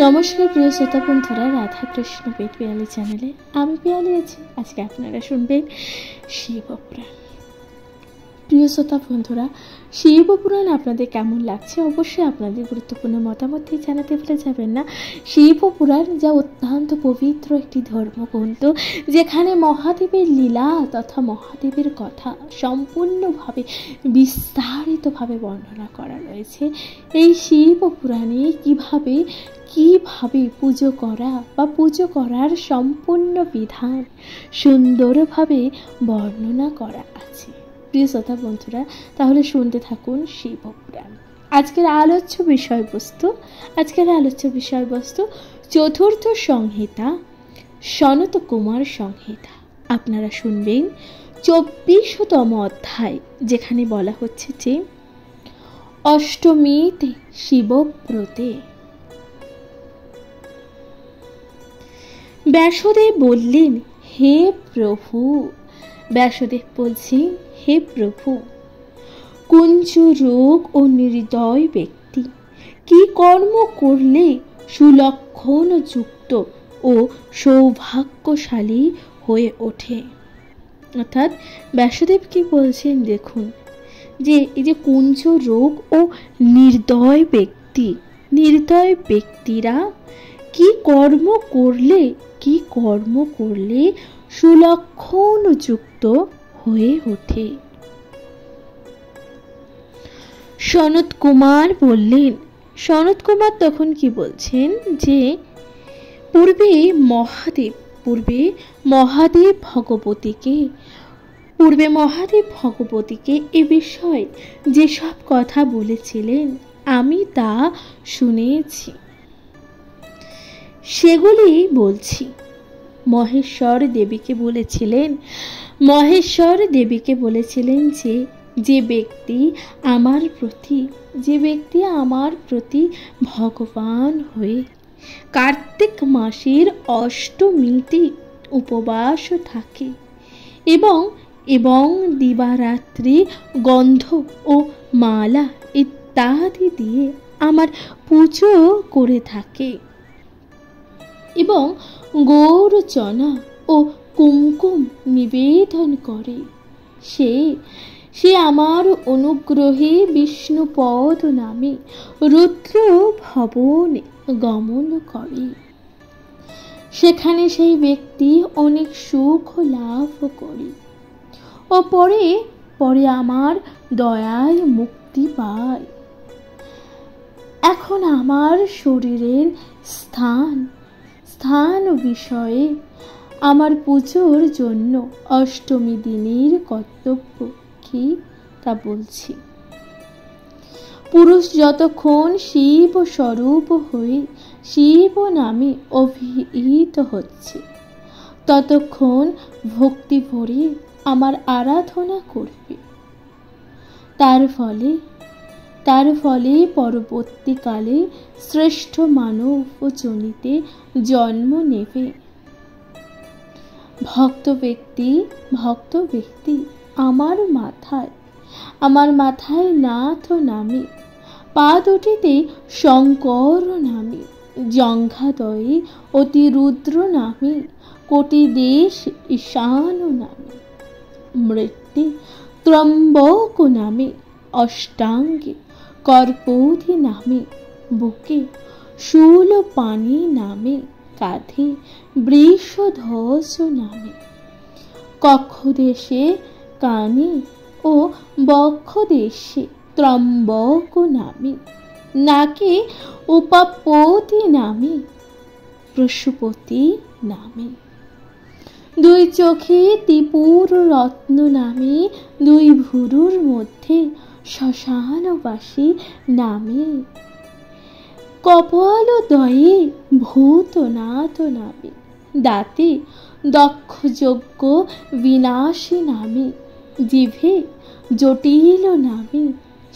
নমস্কার প্রিয় শ্রোতা বন্ধুরা, রাধা কৃষ্ণ পেট পিয়ালি চ্যানেলে আমি পিয়ালি আছি। আজকে আপনারা শুনবেন শিবপুরাণ। প্রিয় শ্রোতা বন্ধুরা, শিবপুরাণ আপনাদের কেমন লাগছে অবশ্যই আপনাদের গুরুত্বপূর্ণ মতামত দিয়ে জানাতে ভুলে যাবেন না। শিবপুরাণ যা অত্যন্ত পবিত্র একটি ধর্মগ্রন্থ, যেখানে মহাদেবের লীলা তথা মহাদেবের কথা সম্পূর্ণভাবে বিস্তারিতভাবে বর্ণনা করা রয়েছে। এই শিবপুরাণে কিভাবে পুজো করা বা পুজো করার সম্পূর্ণ বিধান সুন্দরভাবে বর্ণনা করা আছে। প্রিয় শ্রোতা বন্ধুরা, তাহলে শুনতে থাকুন শিবপুরাণ। আজকের আলোচ্য বিষয়বস্তু চতুর্থ সংহিতা, সনত কুমার সংহিতা। আপনারা শুনবেন 24তম অধ্যায়, যেখানে বলা হচ্ছে যে অষ্টমীতে শিবব্রতে। ব্যাসদেব বললেন, হে প্রভু, ব্যাসদেব বলছেন, হে প্রভু, কুঞ্জ রোগ ও নির্দয় ব্যক্তি কি কর্ম করলে সুলক্ষণ যুক্ত ও সৌভাগ্যশালী হয়ে ওঠে? অর্থাৎ ব্যাসদেব কি বলছেন দেখুন, যে এই যে কুঞ্জ রোগ ও নির্দয় ব্যক্তিরা কি কর্ম করলে সুলক্ষণ যুক্ত হয়ে ওঠে? সনত কুমার বললেন, সনত কুমার তখন কি বলছেন যে পূর্বে মহাদেব ভগবতীকে এ বিষয়ে যেসব কথা বলেছিলেন আমি তা শুনেছি, সেগুলি বলছি। মহেশ্বর দেবীকে বলেছিলেন যে ব্যক্তি আমার প্রতি ভগবান হয়ে কার্তিক মাসের অষ্টমীতে উপবাস থাকে এবং দিবারাত্রি গন্ধ ও মালা ইত্যাদি দিয়ে আমার পুজো করে থাকে এবং গৌর চনা ও কুমকুম নিবেদন করে, সে আমার অনুগ্রহে বিষ্ণুপদ নামে রুদ্র ভবনে গমন করে। সেখানে সেই ব্যক্তি অনেক সুখ লাভ করে ও পরে আমার দয়ায় মুক্তি পায়। এখন আমার শরীরের স্থান বিষয়ে আমার পুজোর জন্য অষ্টমী দিনের কর্তব্য কি তা বলছি। পুরুষ যতক্ষণ শিব স্বরূপ হয়ে শিব নামে অভিহিত হচ্ছে, ততক্ষণ ভক্তি ভরে আমার আরাধনা করবে। তার ফলে পরবর্তীকালে শ্রেষ্ঠ মানব জনিতে জন্ম নেবে। ভক্ত ব্যক্তি আমার মাথায় নাথ নামে, পা দুটিতে শঙ্কর নামে, জঙ্ঘাদয়ে অতিরুদ্র নামে, কোটি দেশ ঈশান নামে, মৃত্যু ত্রম্বক নামে, অষ্টাঙ্গে কর্পূরী নামে, বুকে শূলপাণি নামে, কাঁধে বৃষধ্বজ নামে, কক্ষদেশে কানে ও বক্ষদেশে ত্রম্বক নামে, নাকে উপাপতি নামে, পশুপতি নামে, দুই চোখে ত্রিপুর রত্ন নামে, দুই ভুরুর মধ্যে শ্মশানবাসী নামে, কপালদয়ে ভূতনাথ নামে, দাঁতে দক্ষযজ্ঞ বিনাশী নামে, জিভে জটিল নামে,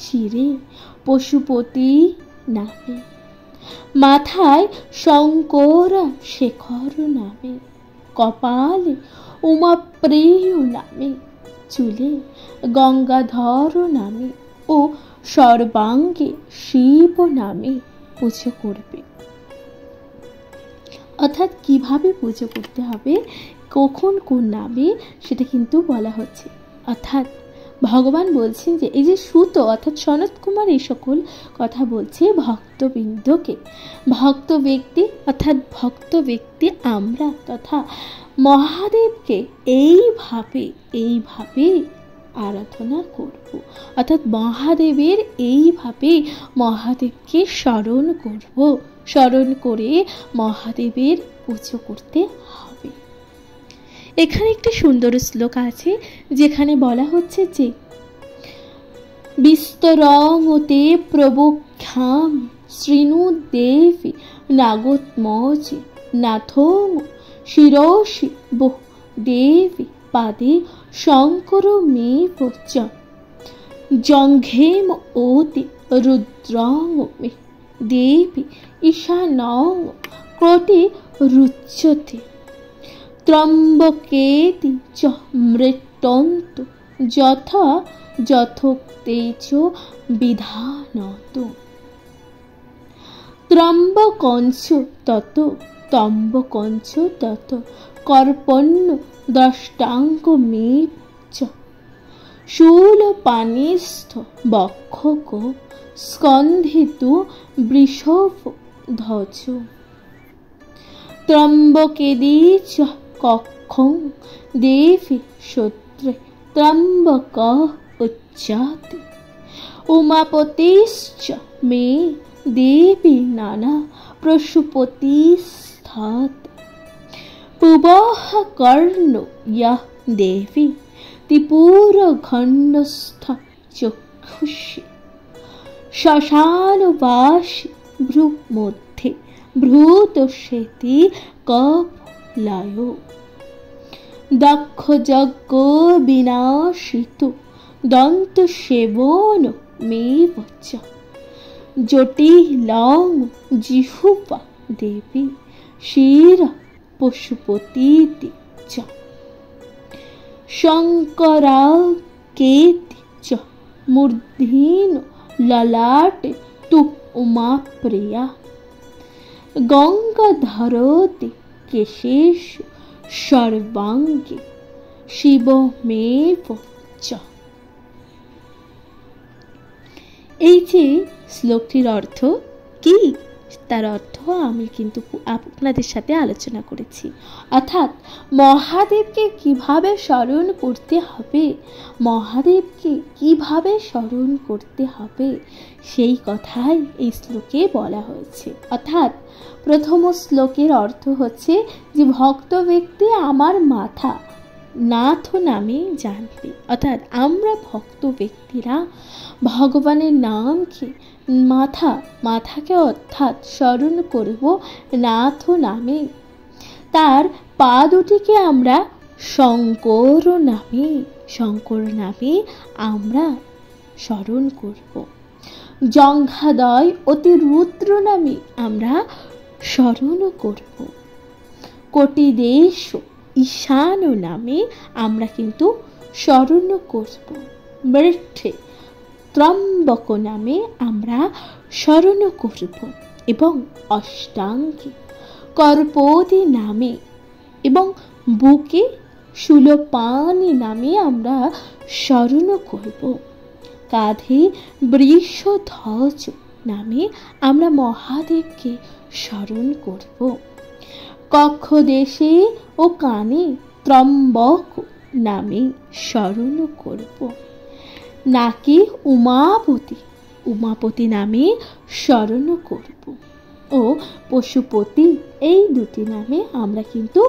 শিরে পশুপতি নামে, মাথায় শঙ্কর শেখর নামে, কপালে উমাপ্রিয় নামে, চুলে গঙ্গাধর নামে ও সর্বাঙ্গে শিব নামে পুজো করবে। অর্থাৎ কিভাবে পুজো করতে হবে, কখন কোন নামে, সেটা কিন্তু বলা হচ্ছে। অর্থাৎ ভগবান বলছেন যে এই যে সুত অর্থাৎ সনত কুমার এই সকল কথা বলছে ভক্তবৃন্দকে। ভক্ত ব্যক্তি অর্থাৎ ভক্ত ব্যক্তি আমরা তথা মহাদেবকে এইভাবে আরাধনা করব। অর্থাৎ মহাদেবকে স্মরণ করব, স্মরণ করে মহাদেবের পুজো করতে হবে। এখানে একটি সুন্দর শ্লোক আছে যেখানে বলা হচ্ছে যে বিস্তরঙতে প্রবখ্যাম শৃণু দেবী নাগোত্মজে নাথং শিরোষি বহু দেবী পাদে শঙ্কর মে চ জঙ্ঘেম ওতি রুদ্রং মে দেবী ঈশানং ক্রোটি রুচ্যতে ত্রম্বকেতি চ মৃত্যন্ত যথা যথোক্তেচ বিধানত ত্রম্বকঞ্চ তত তম্বকঞ্চ তত কর্পণ্য দ্রষ্টাঙ্গ মে চ শূলপানিস্থ বক্ষক স্কন্ধিতু বৃষভ ধ্বজ ত্রম্বকেদি চ কক্ষং দেবী সূত্রে ত্রম্বক উচ্চাতে উমাপতিশ্চ মে দেবী নানা প্রসূপতিস্থাত পুবঃ কর্ণ ইয়ঃ দেবী ত্রিপুরখণ্ডস্থ চক্ষুষি শ্মশানবাসী ভ্রুমধ্যে ভ্রূতশেতি কপলায় দক্ষযজ্ঞ বিনাশিত দন্তসেবন মেব চ জটিলং জিহ্বা দেবী শির পশুপতিতি চ শঙ্করাকেতি চ মূর্ধন্য ললাটে তু উমা প্রিয়া গঙ্গাধরতে কেশেষু সর্বাঙ্গে শিবমেব চ। এই যে শ্লোকটির অর্থ কি, তার অর্থ আমি কিন্তু আপনাদের সাথে আলোচনা করেছি। অর্থাৎ মহাদেবকে কিভাবে স্মরণ করতে হবে, সেই কথাই এই শ্লোকে বলা হয়েছে। অর্থাৎ প্রথম শ্লোকের অর্থ হচ্ছে যে ভক্ত ব্যক্তি আমার মাথা নাথ নামে জানবে। অর্থাৎ আমরা ভক্ত ব্যক্তিরা ভগবানের নামকে মাথাকে অর্থাৎ স্মরণ করব নাথ নামে। তার পা দুটিকে আমরা শঙ্কর নামে আমরা স্মরণ করব। জঙ্ঘাদয় অতি রুদ্র নামে আমরা স্মরণ করব। কোটিদেশ ঈশান নামে আমরা কিন্তু স্মরণ করব। মৃত্যে ত্রম্বক নামে আমরা স্মরণ করব এবং অষ্টাঙ্গে কর্পোদি নামে এবং বুকে শূলপাণি নামে আমরা স্মরণ করব। কাঁধে বৃষধ্বজ নামে আমরা মহাদেবকে স্মরণ করব। কক্ষদেশে ও কানে ত্রম্বক নামে স্মরণ করব। নাকি উমাপতি নামে স্মরণ করব ও পশুপতি এই দুটি নামে আমরা কিন্তু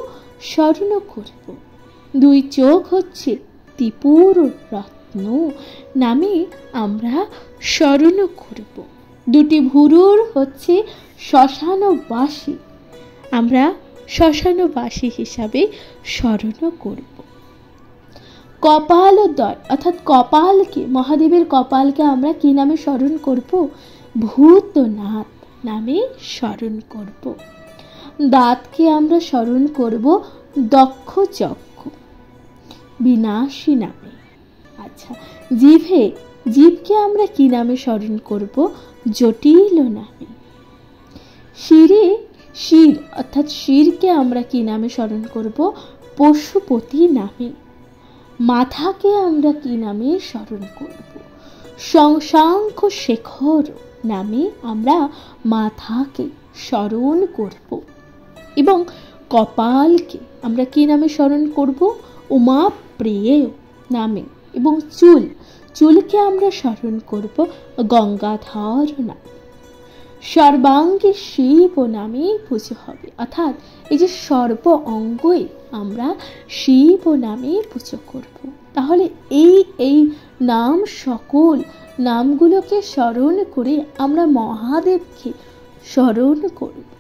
স্মরণ করব। দুই চোখ হচ্ছে ত্রিপুর রত্ন নামে আমরা স্মরণ করব। দুটি ভুরুর হচ্ছে শ্মশানবাসী, আমরা শ্মশানবাসী হিসাবে স্মরণ করব। কপালদ্বয় অর্থাৎ কপালকে, মহাদেবের কপালকে আমরা কি নামে স্মরণ করব? ভূতনাথ নামে স্মরণ করব। দাঁতকে আমরা স্মরণ করব দক্ষযজ্ঞ বিনাশী নামে। আচ্ছা, জীবকে আমরা কি নামে স্মরণ করব? জটিল নামে। শির অর্থাৎ শিরকে আমরা কি নামে স্মরণ করব? পশুপতি নামে। মাথাকে আমরা কি নামে স্মরণ করব? শশাঙ্ক শেখর নামে আমরা মাথাকে স্মরণ করব। এবং কপালকে আমরা কি নামে স্মরণ করব? উমা প্রিয় নামে। এবং চুলকে আমরা স্মরণ করব গঙ্গাধর নামে। সর্বাঙ্গে শিব নামে পুজো হবে, অর্থাৎ এই যে সর্ব অঙ্গই আমরা শিব নামে পুজো করব। তাহলে এই নাম, সকল নামগুলোকে স্মরণ করে আমরা মহাদেবকে স্মরণ করব।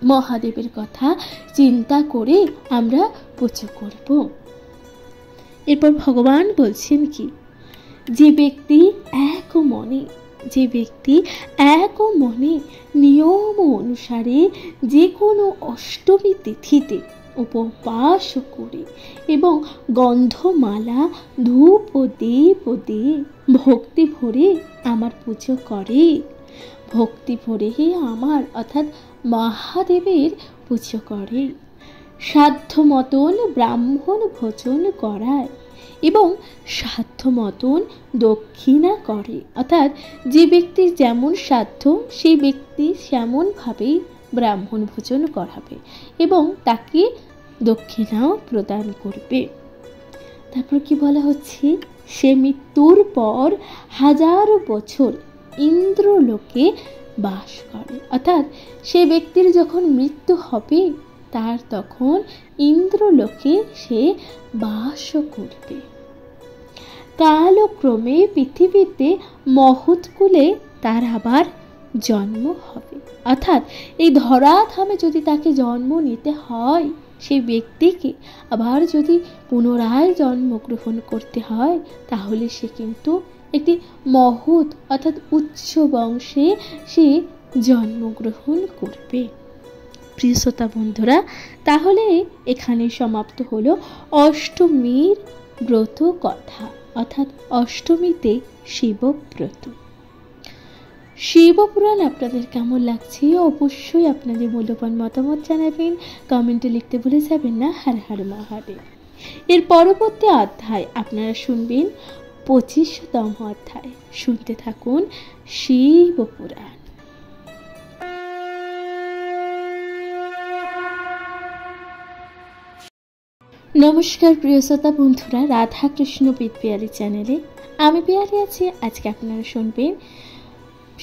মহাদেবের কথা চিন্তা করে আমরা পুজো করব। এরপর ভগবান বলছেন কি? যে ব্যক্তি এক মনে নিয়ম অনুসারে যে কোনো অষ্টমী তিথিতে উপবাস করে এবং গন্ধমালা ধূপ ও দীপ দিয়ে ভক্তি ভরে আমার পুজো করে, ভক্তি ভরে আমার অর্থাৎ মহাদেবের পুজো করে, সাধ্য মতন ব্রাহ্মণ ভোজন করায় এবং সাধ্য মতন দক্ষিণা করে, অর্থাৎ যে ব্যক্তির যেমন সাধ্য সেই ব্যক্তি সেমনভাবেই ব্রাহ্মণ ভোজন করাবে এবং তাকে দক্ষিণাও প্রদান করবে। তারপর কি বলা হচ্ছে? সে মৃত্যুর পর 1000 বছর ইন্দ্রলোকে বাস করে, অর্থাৎ সে ব্যক্তির যখন মৃত্যু হবে তার তখন ইন্দ্রলোকে সে বাস করবে। কালক্রমে পৃথিবীতে মহৎকুলে তার আবার জন্ম হবে, অর্থাৎ এই ধরাধামে যদি তাকে জন্ম নিতে হয়, সেই ব্যক্তিকে আবার যদি পুনরায় জন্মগ্রহণ করতে হয়, তাহলে সে কিন্তু একটি মহৎ অর্থাৎ উচ্চ বংশে সে জন্মগ্রহণ করবে। প্রিয় শ্রোতা বন্ধুরা, তাহলে এখানে সমাপ্ত হলো অষ্টমীর ব্রত কথা, অর্থাৎ অষ্টমীতে শিবব্রত। শিবপুরাণ আপনাদের কেমন লাগছে অবশ্যই আপনাদের মূল্যবান মতামত জানাবেন, কমেন্টে লিখতে ভুলে যাবেন না। হর হর মহাদেব। এর পরবর্তী অধ্যায় আপনারা শুনবেন 25তম অধ্যায়। শুনতে থাকুন শিবপুরাণ। নমস্কার প্রিয় শ্রোতা বন্ধুরা, রাধা কৃষ্ণ পিয়ালি চ্যানেলে আমি পিয়ালি আছি। আজকে আপনারা শুনবেন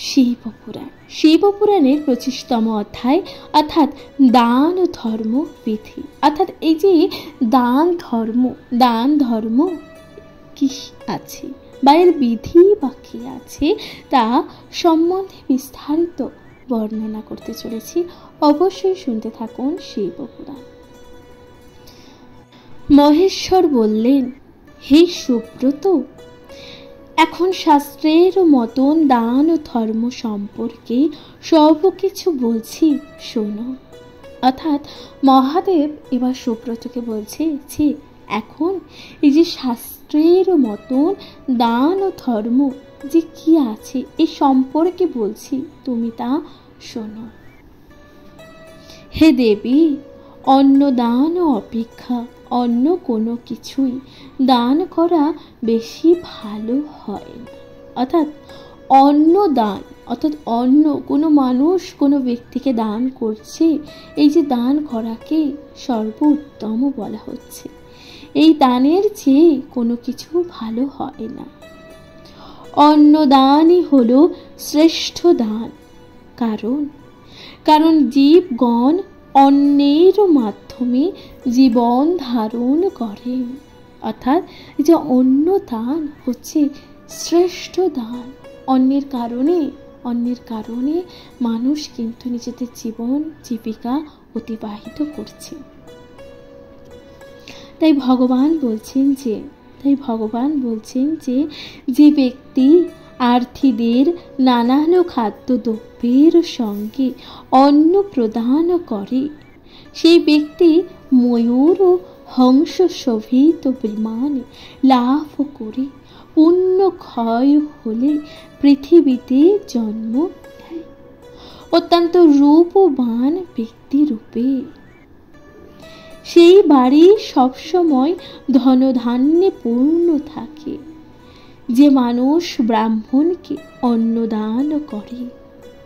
শিবপুরাণ। শিবপুরাণের 25তম অধ্যায়, অর্থাৎ দান ধর্ম বিধি। অর্থাৎ এই যে দান ধর্ম কি আছে বা এর বিধি বা কি আছে তা সম্বন্ধে বিস্তারিত বর্ণনা করতে চলেছি। অবশ্যই শুনতে থাকুন শিবপুরাণ। মহেশ্বর বললেন, হে সুব্রত, এখন শাস্ত্রের মতন দান ও ধর্ম সম্পর্কে সব কিছু বলছি, শোনো। অর্থাৎ মহাদেব এবার সুব্রতকে বলছে যে এখন এই যে শাস্ত্রের মতন দান ও ধর্ম যে কি আছে এই সম্পর্কে বলছি, তুমি তা শোনো। হে দেবী, অন্ন দান অপেক্ষা অন্য কোনো কিছুই দান করা বেশি ভালো হয় না। অর্থাৎ অন্ন দান, অর্থাৎ অন্ন কোনো মানুষ কোনো ব্যক্তিকে দান করছে, এই যে দান করাকে সর্বোত্তম বলা হচ্ছে। এই দানের চেয়ে কোনো কিছু ভালো হয় না। অন্নদানই হলো শ্রেষ্ঠ দান, কারণ জীবগণ অন্নের মাধ্যমে জীবন ধারণ করেন। অর্থাৎ এই যে অন্ন দান হচ্ছে শ্রেষ্ঠ দান। অন্যের কারণে মানুষ কিন্তু নিজেদের জীবন জীবিকা অতিবাহিত করছে। তাই ভগবান বলছেন যে যে ব্যক্তি আর্থীদের নানান খাদ্যদ্রব্যের সঙ্গে অন্ন প্রদান করে, সেই ব্যক্তি ময়ূর ও হংস শোভিত বিমান লাভ করে পুণ্য ক্ষয় হলে পৃথিবীতে জন্ম নেয়। অত্যন্ত রূপবান ব্যক্তি রূপে। সেই বাড়ি সবসময় ধনধান্যে পূর্ণ থাকে। যে মানুষ ব্রাহ্মণকে অন্নদান করে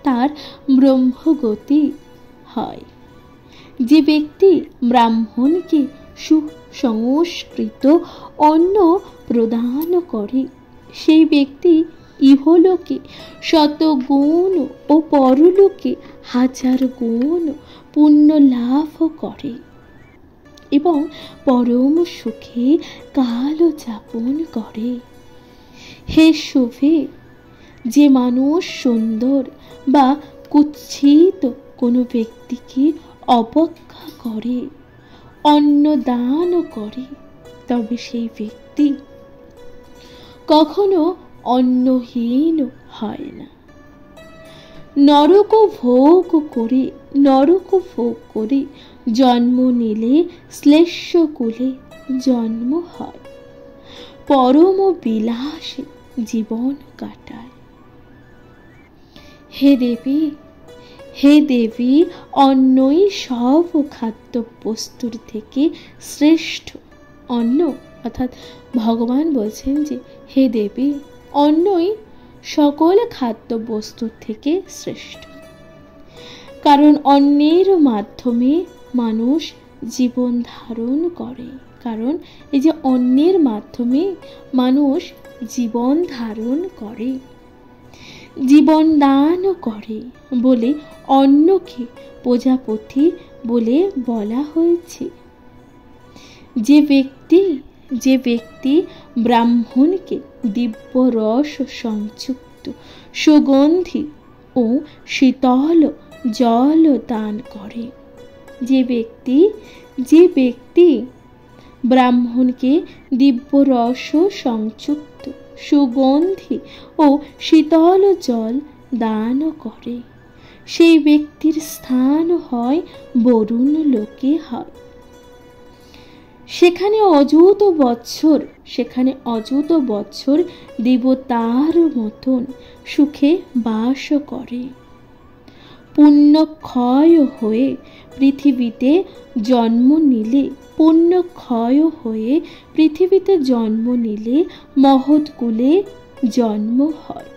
তার ব্রহ্মগতি হয়। যে ব্যক্তি ব্রাহ্মণকে সুসংস্কৃত অন্ন প্রদান করে সেই ব্যক্তি ইহলোকে শতগুণ ও পরলোকে 1000 গুণ পুণ্য লাভ করে এবং পরম সুখে কাল যাপন করে। হে শুভে, যে মানুষ সুন্দর বা কুৎসিত কোনো ব্যক্তিকে অবজ্ঞা করে, অন্ন দান করে, তবে সেই ব্যক্তি কখনো অন্নহীন হয় না। নরক ভোগ করে জন্ম নিলে শ্লেষ্য কুলে জন্ম হয়, পরম বিলাসে জীবন কাটায়। হে দেবী, অন্নই সব খাদ্য বস্তুর থেকে শ্রেষ্ঠ। অন্ন অর্থাৎ ভগবান বলছেন যে হে দেবী, অন্নই সকল খাদ্য বস্তুর থেকে শ্রেষ্ঠ। কারণ অন্নের মাধ্যমে মানুষ জীবন ধারণ করে। কারণ এই যে অন্নের মাধ্যমে মানুষ জীবন ধারণ করে, জীবন দান করে বলে অন্নকে প্রজাপতি বলে বলা হয়েছে। যে ব্যক্তি ব্রাহ্মণকে দিব্য রস সংযুক্ত সুগন্ধি ও শীতল জল দান করে, যে ব্যক্তি ব্রাহ্মণকে দিব্য রস সংযুক্ত সুগন্ধি ও শীতল জল দান করে, সেই ব্যক্তির স্থান হয় বরুণ লোকে হয়। সেখানে অযুত বৎসর দেবতার মতন সুখে বাস করে। পুণ্যক্ষয় হয়ে পৃথিবীতে জন্ম নিলে মহৎকুলে জন্ম হয়।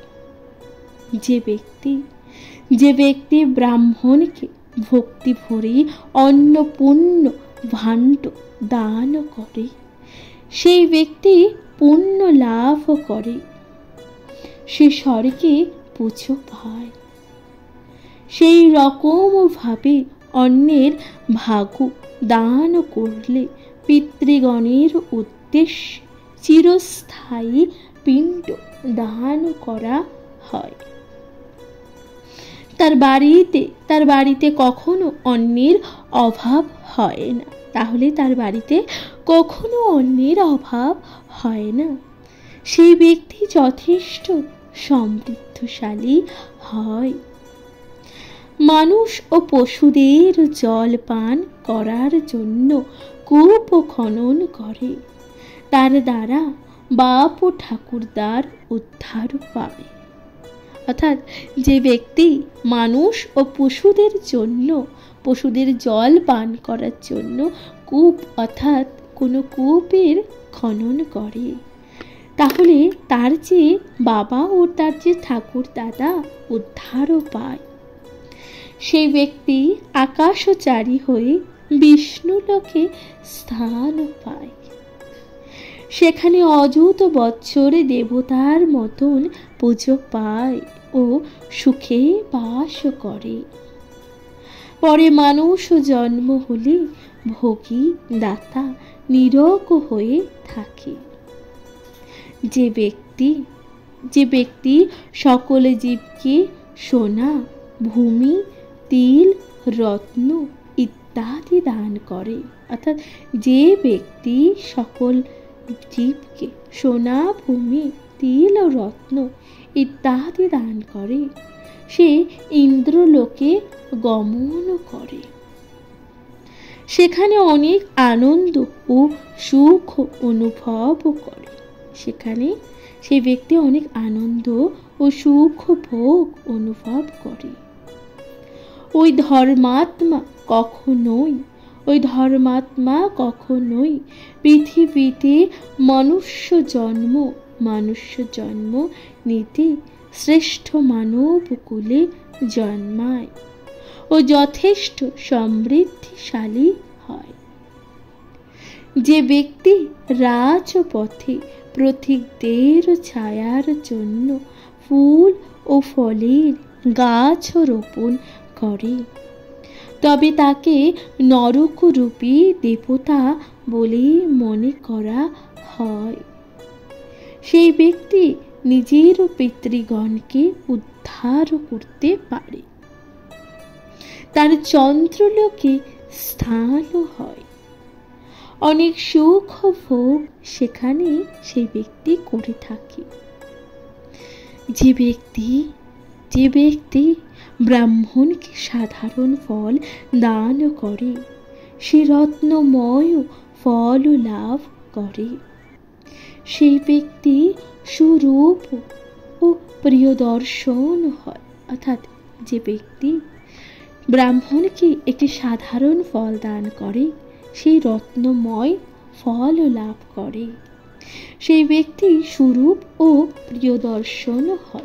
যে ব্যক্তি ব্রাহ্মণকে ভক্তি ভরে অন্ন পুণ্য ভাণ্ড দান করে সেই ব্যক্তি পুণ্য লাভ করে, সে স্বর্গে পুজো পায়। সেই রকম ভাবে অন্যের ভাগু দান করলে পিতৃগণের উদ্দেশ্যে চিরস্থায়ী পিণ্ড দান করা হয়। তার বাড়িতে কখনো অন্যের অভাব হয় না। তাহলে তার বাড়িতে কখনো অন্যের অভাব হয় না। সেই ব্যক্তি যথেষ্ট সমৃদ্ধশালী হয়। মানুষ ও পশুদের জল পান করার জন্য কূপ খনন করে, তার দ্বারা বাপ ও ঠাকুরদার উদ্ধার পাবে। অর্থাৎ যে ব্যক্তি মানুষ ও পশুদের জল পান করার জন্য কূপ অর্থাৎ কোনো কূপের খনন করে, তাহলে তার যে বাবা ও তার যে ঠাকুর দাদা উদ্ধারও পায়। সেই ব্যক্তি আকাশচারী হয়ে বিষ্ণুলোকে স্থান পায়। সেখানে অযুত বৎসরে দেবতার মতন পুজো পায় ও সুখে বাস করে। পরে মানুষ জন্ম হলে ভোগী দাতা নীরোগ হয়ে থাকে। যে ব্যক্তি সকল জীবকে সোনা, ভূমি, তিল, রত্ন ইত্যাদি দান করে, অর্থাৎ যে ব্যক্তি সকল জীবকে সোনা, ভূমি, তিল ও রত্ন ইত্যাদি দান করে, সে ইন্দ্রলোকে গমন করে। সেখানে অনেক আনন্দ ও সুখ অনুভব করে। সেখানে সেই ব্যক্তি অনেক আনন্দ ও সুখ ভোগ অনুভব করে। ওই ধর্মাত্মা কখনোই পৃথিবীতে মনুষ্য জন্ম নিতে শ্রেষ্ঠ মানব কুলে জন্মায় ও যথেষ্ট সমৃদ্ধিশালী হয়। যে ব্যক্তি রাজপথে প্রতীকদের ছায়ার জন্য ফুল ও ফলের গাছ রোপণ করে, তবে তাকে নরকরূপী দেবতা বলে মনে করা হয়। সেই ব্যক্তি নিজের পিতৃগণকে উদ্ধার করতে পারে, তার চন্দ্রলোকে স্থানও হয়। অনেক সুখ ভোগ সেখানে সেই ব্যক্তি করে থাকে। যে ব্যক্তি ব্রাহ্মণকে সাধারণ ফল দান করে, সে রত্নময় ফল লাভ করে। সেই ব্যক্তি সুরূপ ও প্রিয়দর্শন হয়। অর্থাৎ যে ব্যক্তি ব্রাহ্মণকে একটি সাধারণ ফল দান করে, সেই রত্নময় ফল লাভ করে। সেই ব্যক্তি সুরূপ ও প্রিয়দর্শন হয়।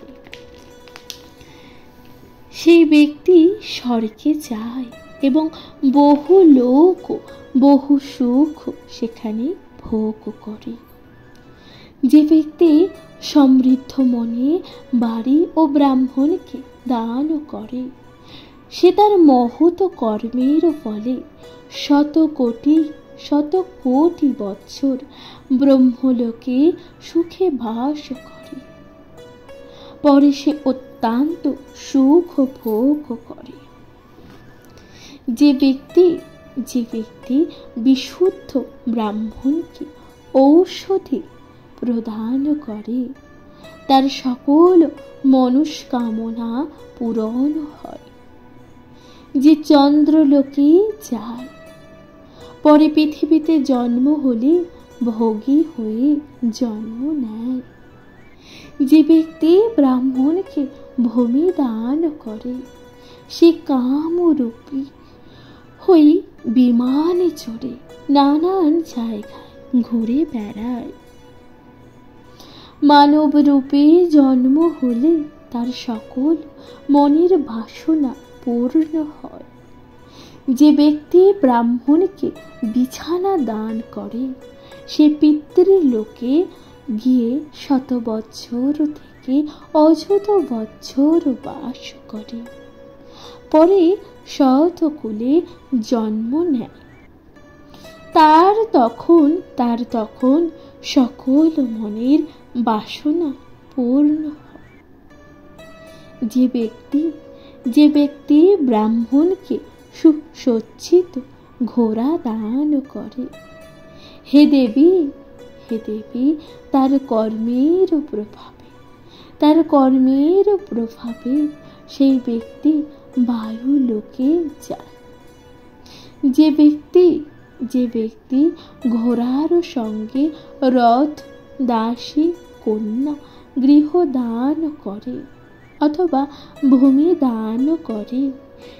সেই ব্যক্তি স্বর্গে যায় এবং বহু লোক বহু সুখ সেখানে ভোগ করে। যে ব্যক্তি সমৃদ্ধ মনে বাড়ি ও ব্রাহ্মণকে দান করে, সে তার মহৎ কর্মের ফলে শত কোটি বৎসর ব্রহ্মলোকে সুখে বাস করে। পরে সে অত্যন্ত সুখ ভোগ করে। যে ব্যক্তি বিশুদ্ধ ব্রাহ্মণকে ঔষধি প্রদান করে, তার সকল মনস্কামনা পূরণ হয়। যে চন্দ্রলোকে যায়, পরে পৃথিবীতে জন্ম হলে ভোগী হয়ে জন্ম নেয়। যে ব্যক্তি ব্রাহ্মণকে ভূমি দান করে, সে কামরূপী হয়ে বিমানে চড়ে নানান জায়গায় ঘুরে বেড়ায়। মানব রূপে জন্ম হলে তার সকল মনের বাসনা পূর্ণ হয়। যে ব্যক্তি ব্রাহ্মণকে বিছানা দান করে, সে পিতৃলোকে গিয়ে শত বৎসর থেকে অযত বৎসর বাস করে। পরে সৎকুলে জন্ম নেয়। তার তখন সকল মনের বাসনা পূর্ণ হয়। যে ব্যক্তি ব্রাহ্মণকে সুসজ্জিত ঘোড়া দান করে, হে দেবী তার কর্মের প্রভাবে সেই ব্যক্তি বায়ুলোকে যায়। যে ব্যক্তি ঘোড়ার সঙ্গে রথ, দাসী, কন্যা, গৃহ দান করে অথবা ভূমি দান করে,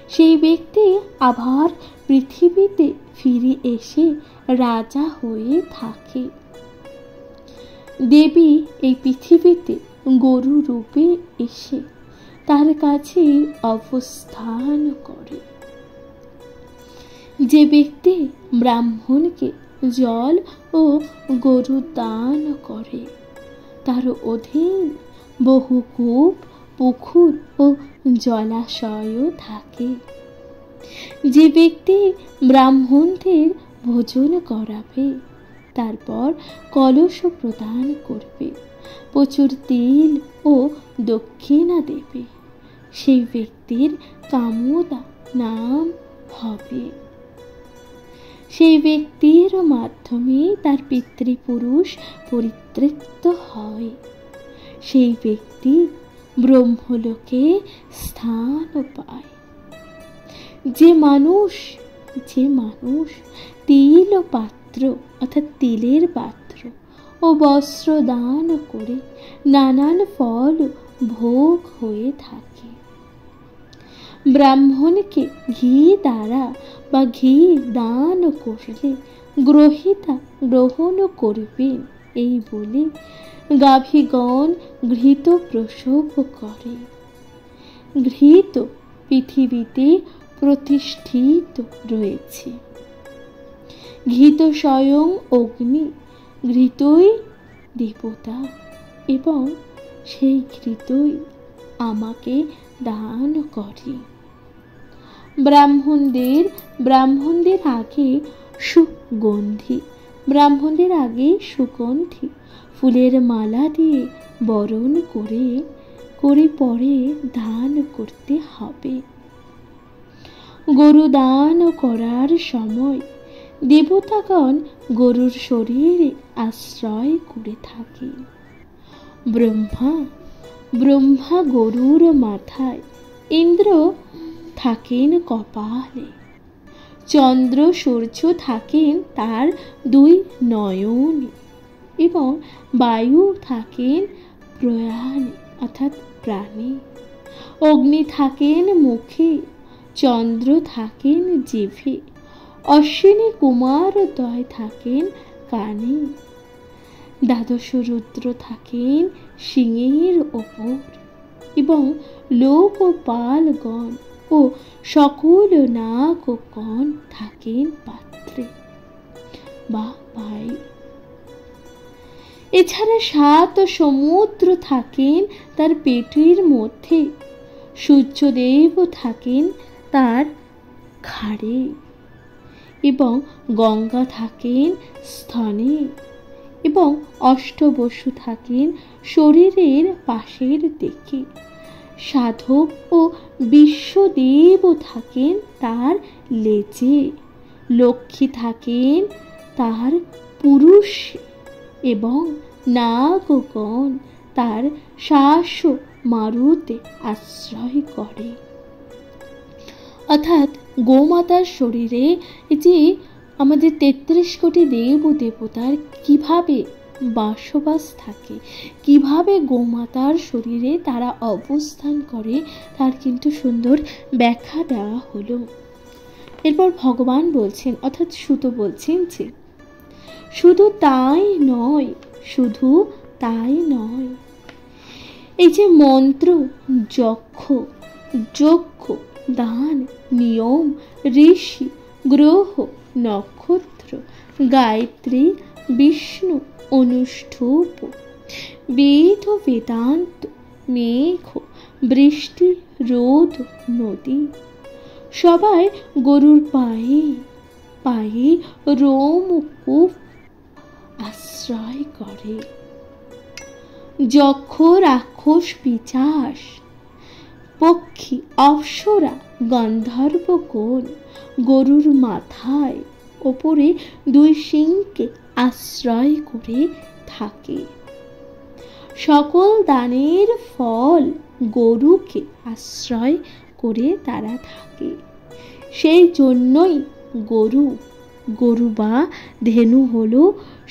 সেই ব্যক্তি আবার পৃথিবীতে ফিরে এসে রাজা হয়ে থাকে। দেবী এই পৃথিবীতে গরু রূপে এসে তার কাছে অবস্থান করে। যে ব্যক্তি ব্রাহ্মণকে জল ও গরু দান করে, তার অধীন বহু কূপ, পুকুর ও জলাশয়ও থাকে। যে ব্যক্তি ব্রাহ্মণদের ভোজন করাবে, তারপর কলস প্রদান করবে, প্রচুর তেল ও দক্ষিণা দেবে, সেই ব্যক্তির কামদা নাম হবে। সেই ব্যক্তির মাধ্যমে তার পিতৃপুরুষ পরিতৃপ্ত হয়। সেই ব্যক্তি ব্রহ্মলোকে স্থান পায়। যে মানুষ তিল পাত্র অর্থাৎ তিলের পাত্র ও বস্ত্র দান করে নানান ফল ভোগ হয়ে থাকে, ব্রাহ্মণকে ঘি দ্বারা বা ঘি দান করলে গ্রহিতা গ্রহণ করবেন এই বলে গাভীগণ ঘৃত প্রসব করে। ঘৃত পৃথিবীতে প্রতিষ্ঠিত রয়েছে। ঘৃত স্বয়ং অগ্নি, ঘৃতই দেবতা এবং সেই ঘৃতই আমাকে দান করে। ব্রাহ্মণদের আগে সুগন্ধি ফুলের মালা দিয়ে বরণ করে পরে দান করতে হবে। গরু দান করার সময় দেবতাগণ গরুর শরীরে আশ্রয় করে থাকে। ব্রহ্মা গরুর মাথায়, ইন্দ্র থাকেন কপালে, চন্দ্র সূর্য থাকেন তার দুই নয়নে এবং বায়ু থাকেন প্রয়াণে অর্থাৎ প্রাণে। অগ্নি থাকেন মুখে, চন্দ্র থাকেন জিভে, অশ্বিনী কুমারদ্বয় থাকেন কানে, দ্বাদশ রুদ্র থাকেন সিংহের ওপর এবং লোকপালগণ ও সকল নাগগণ থাকেন পাত্রে বা পায়ে। এছাড়া 7 সমুদ্র থাকেন তার পেটের মধ্যে, সূর্যদেব থাকেন তার ঘাড়ে এবং গঙ্গা থাকেন স্তনে এবং অষ্টবসু থাকেন শরীরের পাশের দিকে, সাধক ও বিশ্বদেব থাকেন তার লেজে, লক্ষ্মী থাকেন তার পুরুষে এবং নাগগণ তার শ্বাস মারুতে আশ্রয় করে। অর্থাৎ গোমাতার শরীরে যে আমাদের 33 কোটি দেব দেবতার কিভাবে বাসবাস থাকে, কিভাবে গোমাতার শরীরে তারা অবস্থান করে, তার কিন্তু সুন্দর ব্যাখ্যা দেওয়া হলো। এরপর ভগবান বলছেন অর্থাৎ সুত বলছেন যে শুধু তাই নয়, এই যে মন্ত্র, যজ্ঞ, দান, নিয়ম, ঋষি, গ্রহ, নক্ষত্র, গায়ত্রী, বিষ্ণু, অনুষ্ঠূপ, বেদ, বেদান্ত, মেঘ, বৃষ্টি, রোদ, নদী সবাই গরুর পায়ে রোম কূপ আশ্রয় করে। যক্ষ, রাক্ষস, পিশাচ, পক্ষী, অপ্সরা, গন্ধর্বগণ গরুর মাথায় ওপরে 2 সিংকে আশ্রয় করে থাকে। সকল দানের ফল গরুকে আশ্রয় করে তারা থাকে। সেই জন্যই গরু বা ধেনু হলো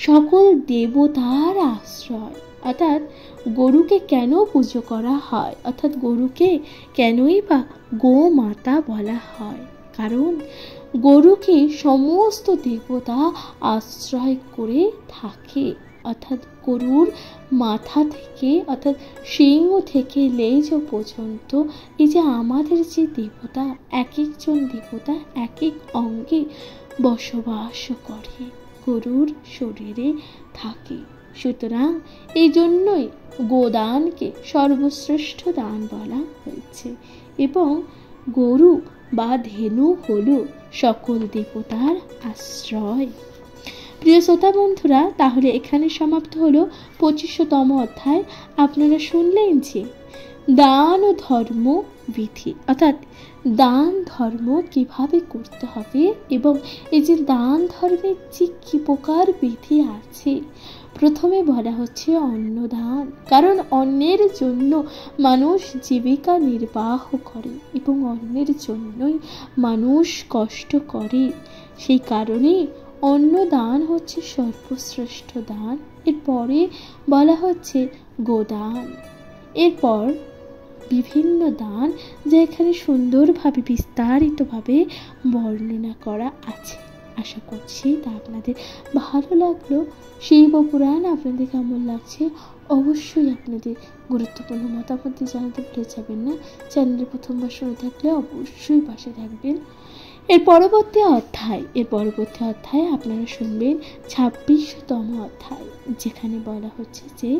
সকল দেবতার আশ্রয়। অর্থাৎ গরুকে কেন পুজো করা হয়, অর্থাৎ গরুকে কেনই বা গোমাতা বলা হয়, কারণ গরুকে সমস্ত দেবতা আশ্রয় করে থাকে। অর্থাৎ গরুর মাথা থেকে অর্থাৎ সিংহ থেকে লেজ পর্যন্ত এই যে আমাদের যে দেবতা, এক একজন দেবতা এক এক অঙ্গে বসবাস করে, গরুর শরীরে থাকে। সুতরাং এই জন্যই গোদানকে সর্বশ্রেষ্ঠ দান বলা হয়েছে এবং গরু বা ধেনু হলো সকল দেবতার আশ্রয়। প্রিয় শ্রোতা বন্ধুরা, তাহলে এখানে সমাপ্ত হলো 25তম অধ্যায়। আপনারা শুনলেন যে দান ও ধর্ম বিধি, অর্থাৎ দান ধর্ম কিভাবে করতে হবে এবং এই যে দান ধর্মের যে কি প্রকার বিধি আছে। প্রথমে বলা হচ্ছে অন্নদান, কারণ অন্যের জন্য মানুষ জীবিকা নির্বাহ করে এবং অন্যের জন্যই মানুষ কষ্ট করে, সেই কারণে অন্নদান হচ্ছে সর্বশ্রেষ্ঠ দান। এরপরে বলা হচ্ছে গোদান, এরপর বিভিন্ন দান যা এখানে সুন্দরভাবে বিস্তারিতভাবে বর্ণনা করা আছে। আশা করছি তা আপনাদের ভালো লাগলো। শিবপুরাণ আপনাদের কেমন লাগছে অবশ্যই আপনাদের গুরুত্বপূর্ণ মতামত জানাতে ভুলে যাবেন না। চ্যানেলে প্রথমবার শুনে থাকলে অবশ্যই পাশে থাকবেন। এর পরবর্তী অধ্যায় আপনারা শুনবেন 26তম অধ্যায়, যেখানে বলা হচ্ছে যে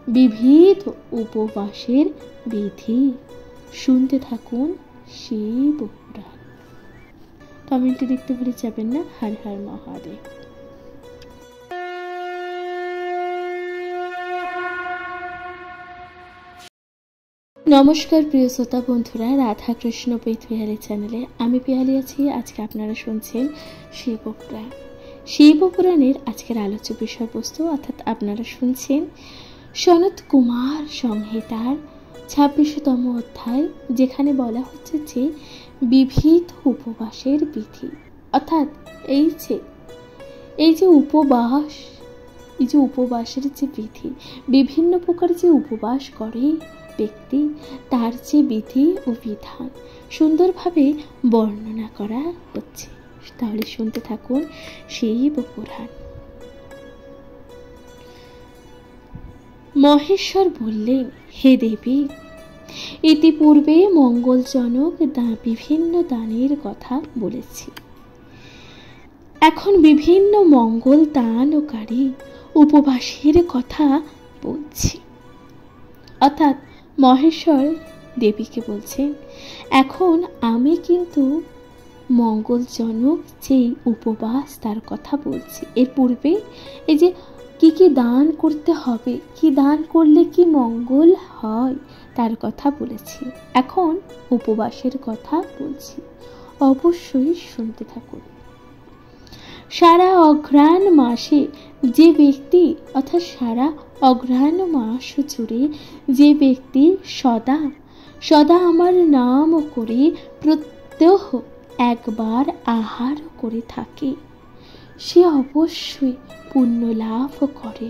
বিবিধ উপবাসের বিধি। শুনতে থাকুন শিবপুরাণ। কমেন্টে দেখতে ভুলে যাবেন না। হর হর মহাদেব। নমস্কার প্রিয় শ্রোতা বন্ধুরা, রাধা কৃষ্ণ পেতবিহারী চ্যানেলে আমি পিয়ালি আছি। আজকে আপনারা শুনছেন শিবপুরাণ। শিবপুরাণের আজকের আলোচ্য বিষয়বস্তু অর্থাৎ আপনারা শুনছেন সনত কুমার সংহিতার 26তম অধ্যায়, যেখানে বলা হচ্ছে যে বিবিধ উপবাসের বিধি। অর্থাৎ এই যে উপবাসের যে বিধি, বিভিন্ন প্রকার যে উপবাস করে ব্যক্তি, তার যে বিধি ও বিধান সুন্দরভাবে বর্ণনা করা হচ্ছে। তাহলে শুনতে থাকুন শিবপুরাণ। মহেশ্বর বললেন, হে দেবী, ইতিপূর্বে মঙ্গলজনক বিভিন্ন দানের কথা বলেছি। এখন বিভিন্ন মঙ্গল দানকারী উপবাসের কথা বলছি। অর্থাৎ মহেশ্বর দেবীকে বলছেন, এখন আমি কিন্তু মঙ্গলজনক যেই উপবাস তার কথা বলছি। এর পূর্বে এই যে কি দান করতে হবে, কি দান করলে কি মঙ্গল হয় তার কথা বলেছি। এখন উপবাসের কথা বলছি, অবশ্যই শুনতে থাকুন। সারা অঘ্রাণ মাসে যে ব্যক্তি, অর্থাৎ সারা অঘ্রাণ মাস জুড়ে যে ব্যক্তি সদা আমার নাম করে প্রত্যহ একবার আহার করে থাকে, সে অবশ্যই পুণ্য লাভ করে।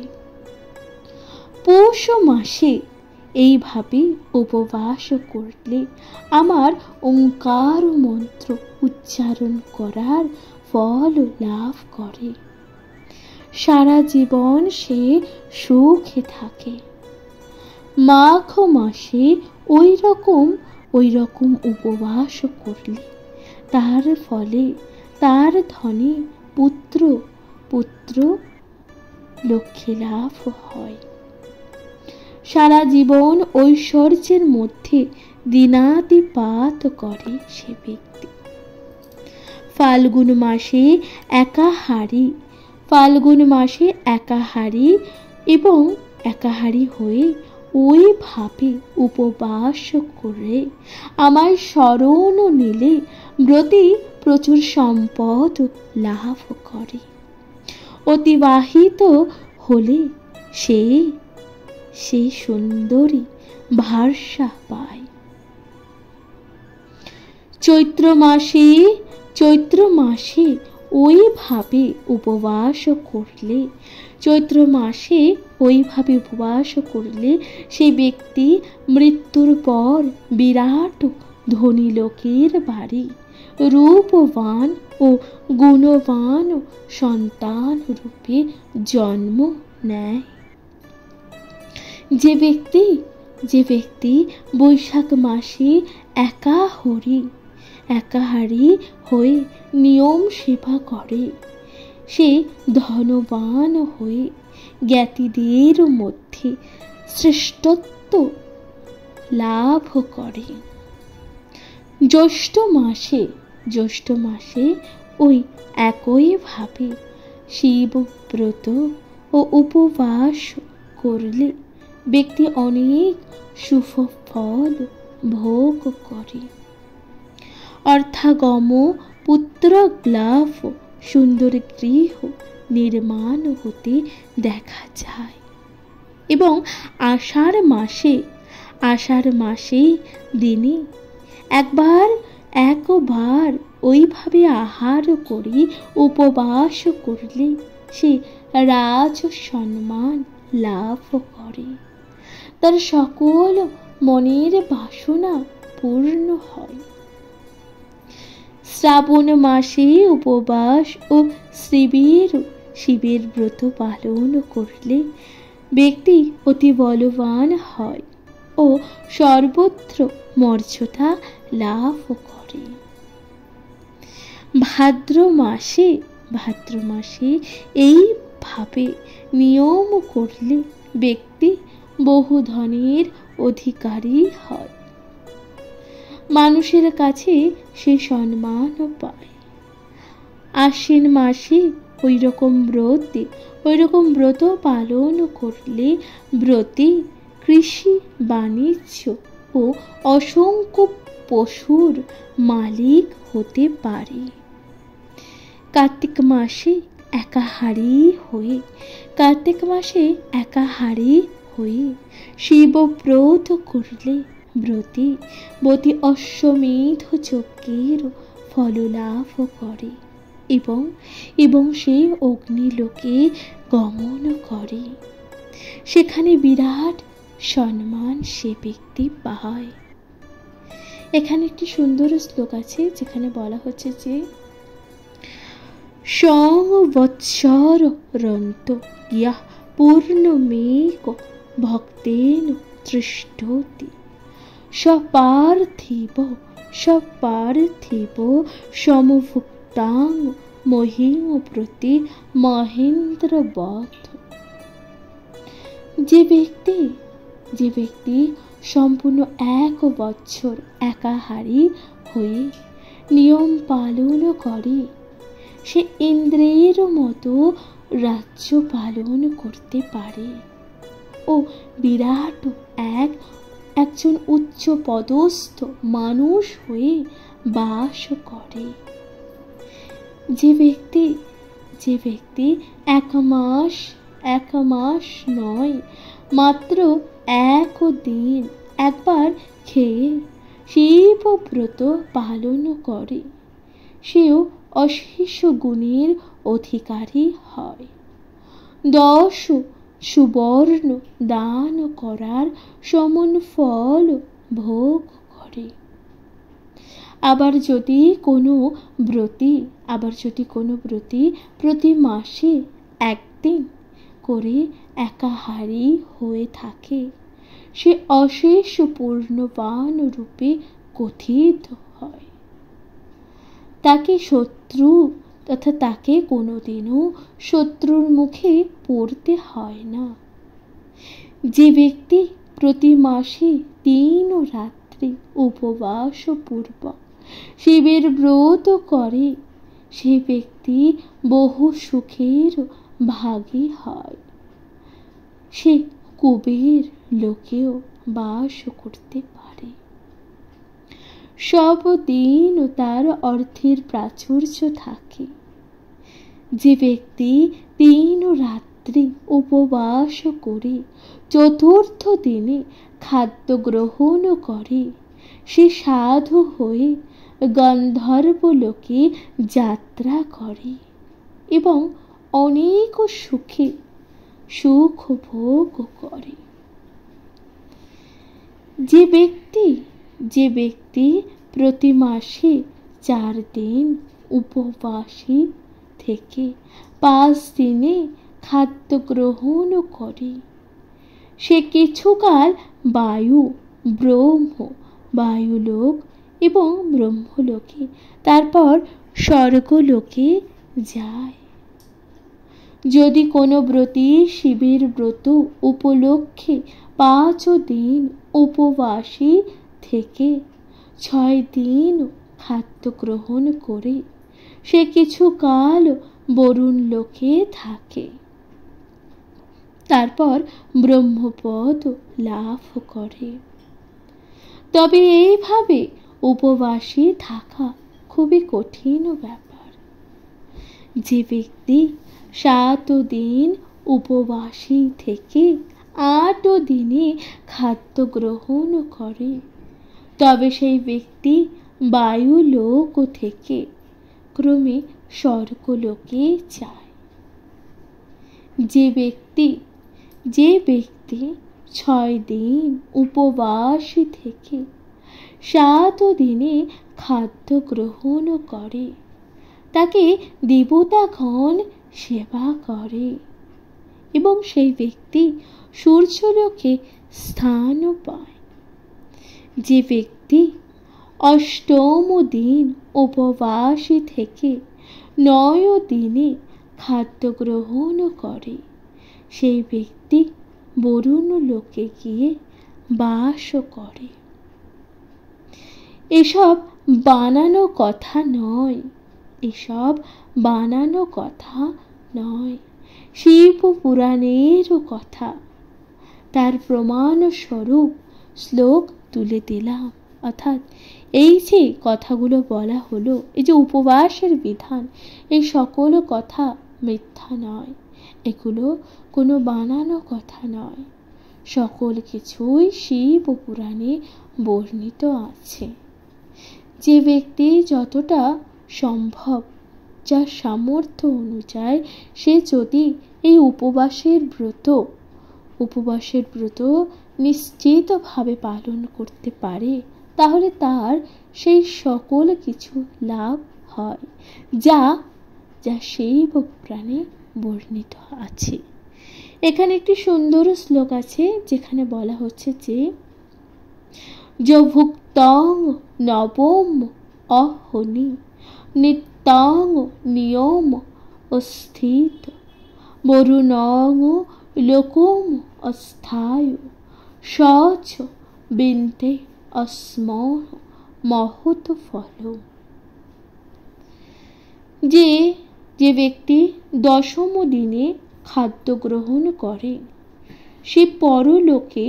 পৌষ মাসে এইভাবে উপবাস করলে আমার ওঙ্কার মন্ত্র উচ্চারণ করার ফল লাভ করে, সারা জীবন সে সুখে থাকে। মাঘ মাসে ওই রকম উপবাস করলে তার ফলে তার ধনে পুত্র লক্ষ্মী লাভ হয়, সারা জীবন ঐশ্বর্যের মধ্যে দিনাতিপাত করে সে ব্যক্তি। ফাল্গুন মাসে একাহারী এবং একাহারী হয়ে ওইভাবে উপবাস করে আমায় শরণ নিলে ব্রতী প্রচুর সম্পদ লাভ করে। অতিবাহিত হলে সে সুন্দরী ভার্যা পায়। চৈত্র মাসে ওইভাবে উপবাস করলে সেই ব্যক্তি মৃত্যুর পর বিরাট ধনী লোকের বাড়ি রূপবান ও গুণবান সন্তান রূপে জন্ম নেয়। যে ব্যক্তি বৈশাখ মাসে একাহারী হয়ে নিয়ম সেবা করে, সে ধনবান হয়ে জ্ঞাতিদের মধ্যে শ্রেষ্ঠত্ব লাভ করে। জ্যৈষ্ঠ মাসে ওই একইভাবে শিবব্রত ও উপবাস করলে ব্যক্তি অনেক শুভ ফল ভোগ করে। অর্থাগম, পুত্রলাভ, সুন্দর গৃহ নির্মাণ হতে দেখা যায়। এবং আষাঢ় মাসে দিনে একবার ওইভাবে আহার করে উপবাস করলে সে রাজ সম্মান লাভ করে। তার সকল মনের বাসনা পূর্ণ হয়। শ্রাবণ মাসে উপবাস ও শিবের ব্রত পালন করলে ব্যক্তি অতি বলবান হয় ও সর্বত্র মর্যাদা লাভ করে। ভাদ্র মাসে এইভাবে নিয়ম করলে ব্যক্তি বহু ধনের অধিকারী হয়, মানুষের কাছে সে সম্মান পায়। আশ্বিন মাসে ওই রকম ব্রত পালন করলে ব্রতী কৃষি বাণিজ্য ও অসংখ্য পশুর মালিক হতে পারে। কার্তিক মাসে একাহারী হয়ে শিবব্রত করলে ব্রতী অশ্বমেধ যজ্ঞের ফল লাভ করে এবং সে অগ্নিলোকে গমন করে। সেখানে বিরাট সম্মান সে ব্যক্তি পায়। এখানে একটি সুন্দর শ্লোক আছে যেখানে বলা হচ্ছে যে সংবৎসর রন্ত ইয়াহ পূর্ণমেক ভক্তেন তৃষ্ঠতি সপার্থিব সমভুক্তাং মহিম প্রতি মহেন্দ্রবৎ। যে ব্যক্তি সম্পূর্ণ 1 বছর একাহারী হয়ে নিয়ম পালন করে সে ইন্দ্রের মতো রাজ্য পালন করতে পারে ও বিরাট একজন উচ্চ পদস্থ মানুষ হয়ে বাস করে। যে ব্যক্তি এক মাস নয়, মাত্র দিন একবার খেয়ে শিবব্রত পালন করে সেও অশেষ গুণের অধিকারী হয়। 10 সুবর্ণ দান করার সমান ফল ভোগ করে। আবার যদি কোনো ব্রতী প্রতি মাসে 1 দিন করে একাহারী হয়ে থাকে সে অশেষ পূর্ণবান রূপে কথিত হয়। তাকে কোনোদিনও শত্রুর মুখে পড়তে হয় না। যে ব্যক্তি প্রতি মাসে 3 রাত্রি উপবাস পূর্বক শিবের ব্রত করে সে ব্যক্তি বহু সুখের ভাগী হয়। সে কুবের লোকেও বাস করতে পারে। সব দিন তার অর্থের প্রাচুর্য থাকে। যে ব্যক্তি 3 রাত্রি উপবাস করে 4th দিনে খাদ্য গ্রহণ করে সে সাধু হয়ে গন্ধর্ব লোকে যাত্রা করে এবং অনেক সুখ ভোগ করে। যে ব্যক্তি প্রতি মাসে 4 দিন উপবাসী থেকে 5 দিনে খাদ্য গ্রহণ করে সে কিছুকাল বায়ুলোক এবং ব্রহ্মলোকে তারপর স্বর্গলোকে যায়। যদি কোনো ব্রতী শিবের ব্রত উপলক্ষে 5 দিন উপবাসী থেকে 6 দিন খাদ্য গ্রহণ করে সে কিছুকাল বরুণ লোকে থাকে, তারপর ব্রহ্মপদ লাভ করে। তবে এইভাবে উপবাসী থাকা খুবই কঠিন ব্যাপার। যে ব্যক্তি 7 দিন উপবাসী থেকে 8 দিনে খাদ্য গ্রহণ করে তবে সেই ব্যক্তি বায়ুলোক থেকে ক্রমে স্বর্গলোকে যায়। যে ব্যক্তি 6 দিন উপবাসী থেকে 7 দিনে খাদ্য গ্রহণ করে, তাকে দেবতাগণ সেবা করে এবং সেই ব্যক্তি সূর্যলোকে স্থানও পায়। যে ব্যক্তি 8ম দিন উপবাসী থেকে 9 দিনে খাদ্য গ্রহণ করে, সেই ব্যক্তি বরুণ লোকে গিয়ে বাস করে। এসব বানানো কথা নয়, এসব বানানো কথা নয়, শিব পুরাণেরও কথা। তার প্রমাণ স্বরূপ শ্লোক তুলে দিলাম। অর্থাৎ এই যে কথাগুলো বলা হলো, এই যে উপবাসের বিধান, এই সকল কথা মিথ্যা নয়, এগুলো কোনো বানানো কথা নয়, সকল কিছুই শিব পুরাণে বর্ণিত আছে। যে ব্যক্তি যতটা সম্ভব, যার সামর্থ্য অনুযায়ী সে যদি এই উপবাসের ব্রত নিশ্চিতভাবে পালন করতে পারে, তাহলে তার সেই সকল কিছু লাভ হয় যা যা শিব পুরাণে বর্ণিত আছে। এখানে একটি সুন্দর শ্লোক আছে যেখানে বলা হচ্ছে যে ভুক্তং নবম অহনি নিত্যং নিয়ম অস্থিত বরুণং লোকম অস্থায় সচ বিন্তে অস্ম মহৎ ফল। যে ব্যক্তি 10ম দিনে খাদ্য গ্রহণ করে, সে পরলোকে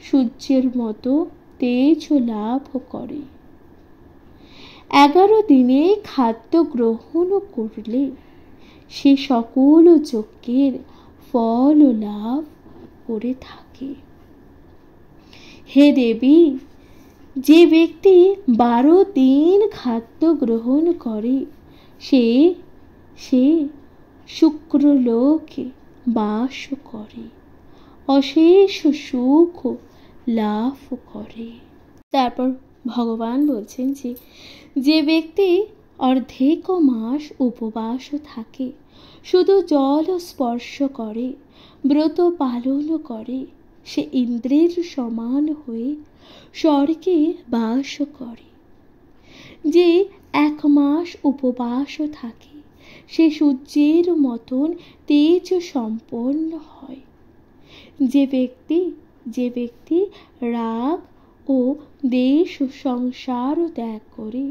সূর্যের মতো তেজ লাভ করে। 11 দিনে খাদ্য গ্রহণ করলে সে সকল যজ্ঞের ফল লাভ করে থাকে। হে দেবী, যে ব্যক্তি 12 দিন খাদ্য গ্রহণ করে, সে শুক্রলোকে বাস করে, অশেষ সুখ লাভ করে। তারপর ভগবান বলছেন যে ব্যক্তি অর্ধেক মাস উপবাস থাকে, শুধু জল স্পর্শ করে, ব্রত পালন করে, সে ইন্দ্রের সমান হয়ে স্বর্গে বাস করে। যে 1 মাস উপবাস থাকে, সে সূর্যের মতন তেজ সম্পন্ন হয়। যে ব্যক্তি রাগ ও দেশ সংসার ত্যাগ করে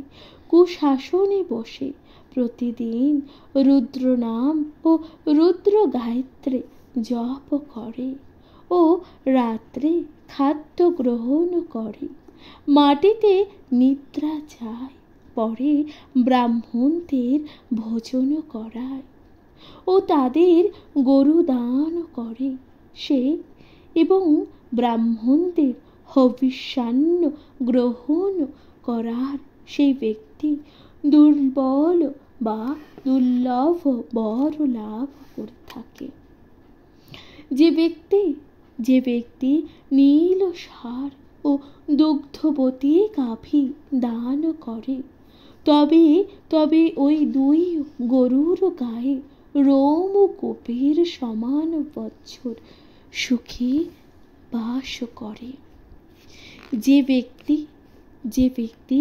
কুশাসনে বসে প্রতিদিন রুদ্র নাম ও রুদ্র গায়ত্রী জপ করে ও রাত্রে খাদ্য গ্রহণ করে, মাটিতে নিদ্রা যায়, পরে ব্রাহ্মণদের ভোজন করায় ও তাদের গরু দান করে, সে এবং ব্রাহ্মণদের হবিষ্যান্ন গ্রহণ করার সেই ব্যক্তি দুর্বল বা দুর্লভ বর লাভ করে থাকে। যে ব্যক্তি নীল সার ও দুগ্ধবতী গাভী দান করে, তবে ওই 2 গরুর গায়ে রোম ও কোপের সমান বৎসর সুখী বাস করে। যে ব্যক্তি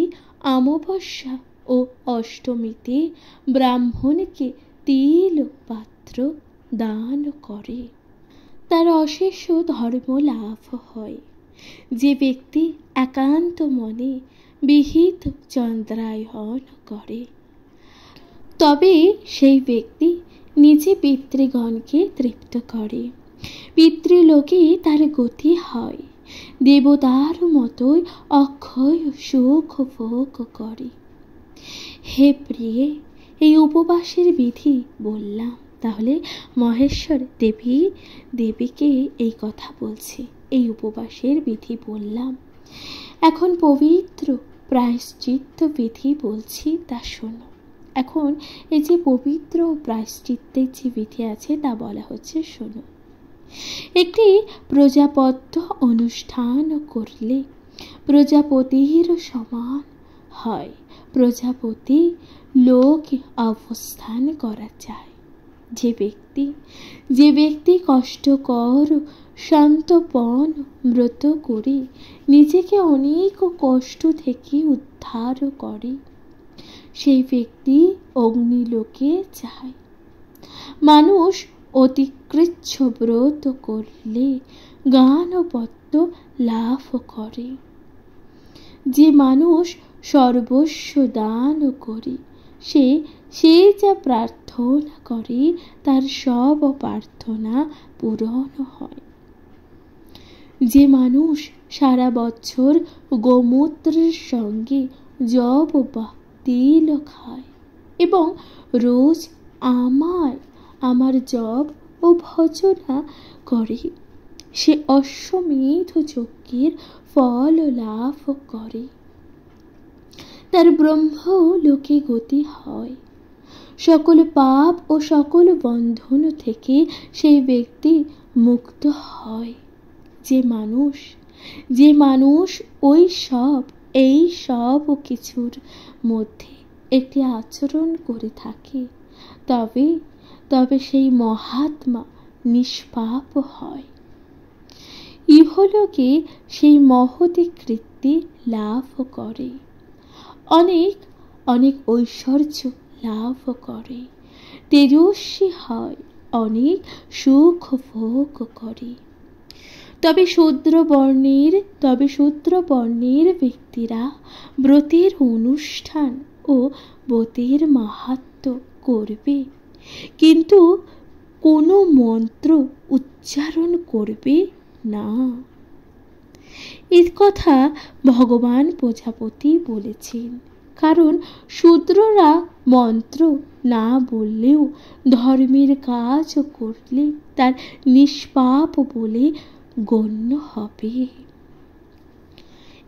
অমাবস্যা ও অষ্টমীতে ব্রাহ্মণকে তিল পাত্র দান করে, তার অশেষ ধর্ম লাভ হয়। যে ব্যক্তি একান্ত মনে বিহিত চন্দ্রায়ণ করে, তবে সেই ব্যক্তি নিজে পিতৃগণকে তৃপ্ত করে, পিতৃলোকে তার গতি হয়, দেবতার মতোই অক্ষয় সুখ ভোগ করে। হে প্রিয়ে, এই উপবাসের বিধি বললাম, তাহলে মহেশ্বর দেবীকে এই কথা বলছি, এই উপবাসের বিধি বললাম। এখন পবিত্র প্রায়শ্চিত্ত বিধি বলছি, তা শোনো। এখন এই যে পবিত্র প্রায়শ্চিত্তের যে বিধি আছে তা বলা হচ্ছে, শোনো। একটি প্রজাপত্য অনুষ্ঠান করলে প্রজাপতির সমান হয়। প্রজাপতি লোক অবস্থান করা যায়। যে ব্যক্তি কষ্টকর শান্তপন ব্রত করে নিজেকে অনেক কষ্ট থেকে উদ্ধার করে, সেই ব্যক্তি অগ্নিলোকে যায়। মানুষ অতিকৃচ্ছ ব্রত করলে জ্ঞানপত্য লাভ করে। যে মানুষ সর্বস্ব দান করে সে যা প্রার্থনা করে তার সব প্রার্থনা পূরণ হয়। যে মানুষ সারা বছর গোমূত্রের সঙ্গে জব বা তিল খায় এবং রোজ আমার জব ও ভজনা করে, সে অশ্বমেধ যজ্ঞের ফল লাভ করে। তার ব্রহ্ম লোকে গতি হয়। সকল পাপ ও সকল বন্ধন থেকে সেই ব্যক্তি মুক্ত হয়। যে মানুষ এই সব কিছুর মধ্যে একটি আচরণ করে থাকে, তবে সেই মহাত্মা নিষ্পাপ হয়। ইহলোকে সেই মহতী কীর্তি লাভ করে, অনেক ঐশ্বর্য লাভ করে, তেজস্বী হয়, অনেক সুখ ভোগ করে। তবে শূদ্র বর্ণের ব্যক্তিরা ব্রতের অনুষ্ঠান ও ব্রতের মাহাত্ম্য করবে, কিন্তু কোনো মন্ত্র উচ্চারণ করবে না। এর কথা ভগবান প্রজাপতি বলেছেন। কারণ শূদ্ররা মন্ত্র না বললেও ধর্মের কাজ করলে তার নিষ্পাপ বলে গণ্য হবে।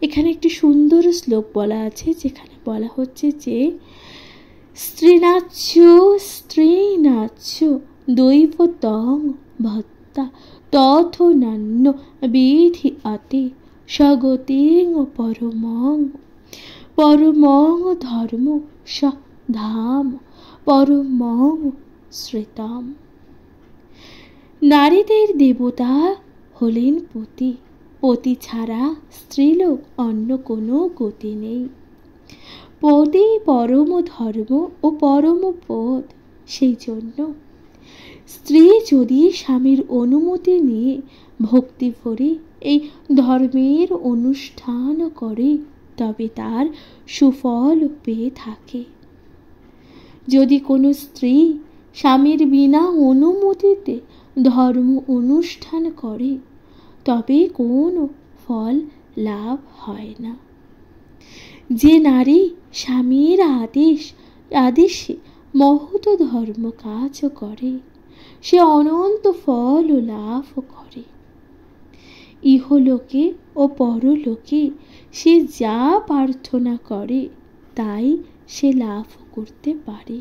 এখানে একটি সুন্দর শ্লোক বলা আছে, যেখানে বলা হচ্ছে যে স্ত্রীনাচ্য দৈবতং ভত্তা তথনান্য বিধি আতে স্বগতিং পরমং ধর্ম স ধাম পরমং শ্রেতাম। নারীদের দেবতা হলেন পতি ছাড়া স্ত্রীলোক অন্য কোনো গতি নেই। পতি পরম ধর্ম ও পরম পদ। সেই জন্য স্ত্রী যদি স্বামীর অনুমতি নিয়ে ভক্তি ভরে এই ধর্মের অনুষ্ঠান করে তবে তার সুফল পেয়ে থাকে। যদি কোনো স্ত্রী স্বামীর বিনা অনুমতিতে ধর্ম অনুষ্ঠান করে তবে কোনো ফল লাভ হয় না। যে নারী স্বামীর আদেশে মহৎ ধর্ম কাজ করে সে অনন্ত ফল লাভ করে। ইহলোকে ও পরলোকে সে যা প্রার্থনা করে তাই সে লাভ করতে পারে।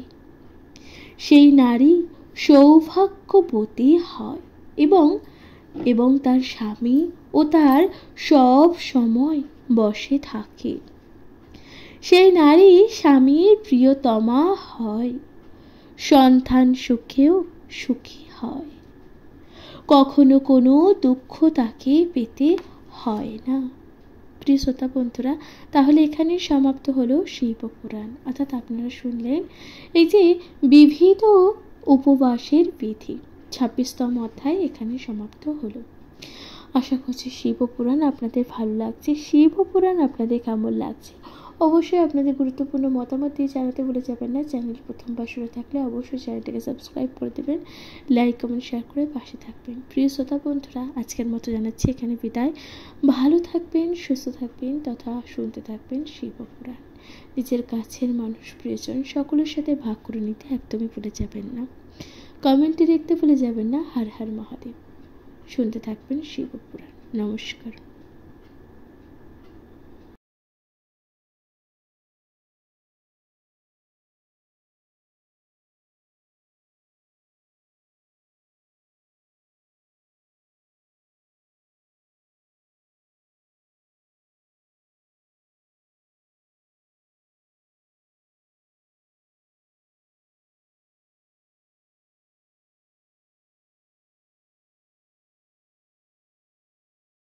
সেই নারী সৌভাগ্যবতী হয় এবং তার স্বামী ও তার সব সময় বসে থাকে। সেই নারী স্বামীর প্রিয়তমা হয়, সন্তান সুখেও সুখী হয়, কখনো কোনো দুঃখ তাকে পেতে হয় না। প্রিয় শ্রোতা বন্ধুরা, তাহলে এখানে সমাপ্ত হলো শিবপুরাণ। অর্থাৎ আপনারা শুনলেন এই যে বিবিধ উপবাসের বিধি, 26তম অধ্যায় এখানে সমাপ্ত হলো। আশা করছি শিবপুরাণ আপনাদের ভালো লাগছে। শিবপুরাণ আপনাদের কেমন লাগছে অবশ্যই আপনাদের গুরুত্বপূর্ণ মতামত দিয়ে জানাতে ভুলে যাবেন না। চ্যানেল প্রথমবার শুরু থাকলে অবশ্যই চ্যানেলটিকে সাবস্ক্রাইব করে দেবেন, লাইক কমেন্ট শেয়ার করে পাশে থাকবেন। প্রিয় শ্রোতা বন্ধুরা, আজকের মতো জানাচ্ছি এখানে বিদায়। ভালো থাকবেন, সুস্থ থাকবেন তথা শুনতে থাকবেন শিবপুরাণ। নিজের কাছের মানুষ, প্রিয়জন সকলের সাথে ভাগ করে নিতে একদমই ভুলে যাবেন না। কমেন্টে লিখতে ভুলে যাবেন না হর হর মহাদেব। শুনতে থাকবেন শিবপুরাণ। নমস্কার।